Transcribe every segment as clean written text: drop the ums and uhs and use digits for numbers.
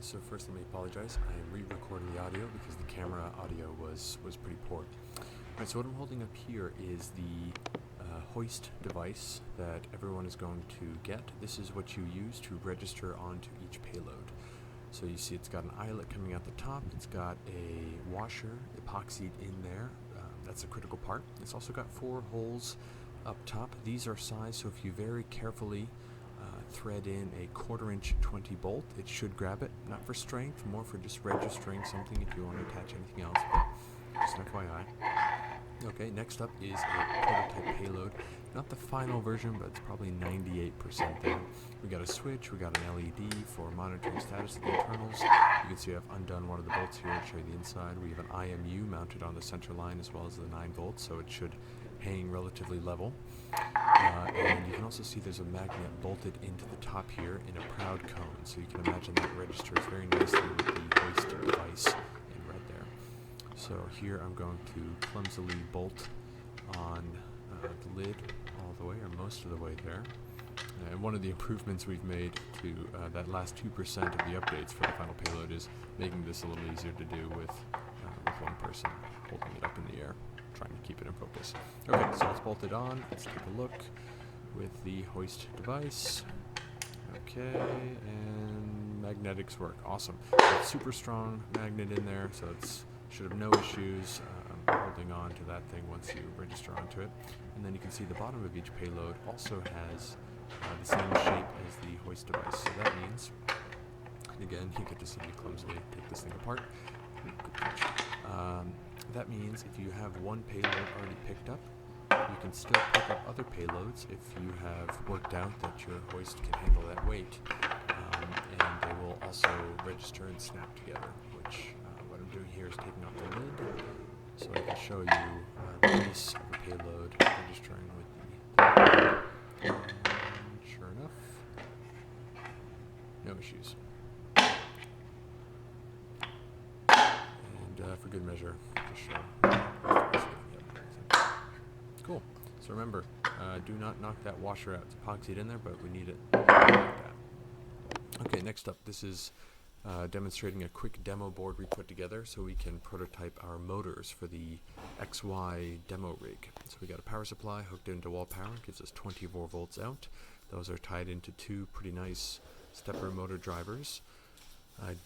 So first let me apologize. I am re-recording the audio because the camera audio was pretty poor. Alright, so what I'm holding up here is the hoist device that everyone is going to get. This is what you use to register onto each payload. So you see it's got an eyelet coming out the top, it's got a washer epoxied in there, that's a critical part. It's also got 4 holes up top. These are sized, so if you very carefully thread in a 1/4 inch 20 bolt, it should grab it. Not for strength, more for just registering something if you want to attach anything else, but just an FYI. Okay, next up is a prototype payload. Not the final version, but it's probably 98% there. We got a switch, we got an LED for monitoring status of the internals. You can see I've undone one of the bolts here to show you the inside. We have an IMU mounted on the center line as well as the 9 volts, so it should hang relatively level. And you can also see there's a magnet bolted into the top here in a proud cone, so you can imagine that registers very nicely with the hoist device in red there. So here I'm going to clumsily bolt on the lid all the way, or most of the way there. And one of the improvements we've made to that last 2% of the updates for the final payload is making this a little easier to do with one person holding it up in the air, trying to keep it in focus. Okay, so it's bolted on. Let's take a look with the hoist device. Okay, and magnetics work. Awesome. It's super strong magnet in there, so it should have no issues holding on to that thing once you register onto it. And then you can see the bottom of each payload also has the same shape as the hoist device. So that means, again, you get to see me clumsily take this thing apart. Good catch. That means if you have one payload already picked up, you can still pick up other payloads if you have worked out that your hoist can handle that weight. And they will also register and snap together, which what I'm doing here is taking off the lid so I can show you the base of the payload registering with the and sure enough, no issues. And for good measure, just show. Cool. So remember, do not knock that washer out. It's epoxied in there, but we need it like that. Okay, next up, this is demonstrating a quick demo board we put together so we can prototype our motors for the XY demo rig. So we got a power supply hooked into wall power, gives us 24 volts out. Those are tied into 2 pretty nice stepper motor drivers,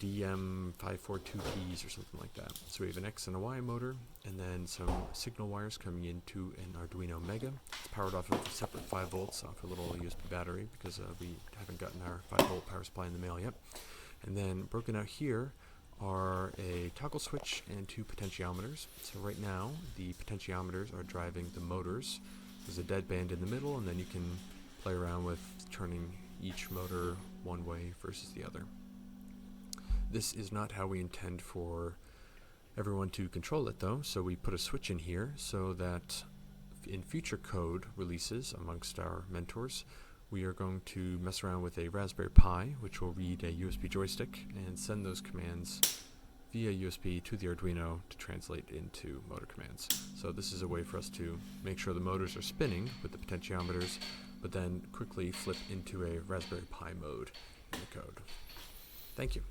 DM542Ts or something like that. So we have an X and a Y motor, and then some signal wires coming into an Arduino Mega. It's powered off of a separate 5 volts off a little USB battery because we haven't gotten our 5 volt power supply in the mail yet. And then broken out here are a toggle switch and 2 potentiometers. So right now the potentiometers are driving the motors. There's a dead band in the middle, and then you can play around with turning each motor one way versus the other. This is not how we intend for everyone to control it though, so we put a switch in here so that in future code releases amongst our mentors, we are going to mess around with a Raspberry Pi, which will read a USB joystick and send those commands via USB to the Arduino to translate into motor commands. So this is a way for us to make sure the motors are spinning with the potentiometers, but then quickly flip into a Raspberry Pi mode in the code. Thank you.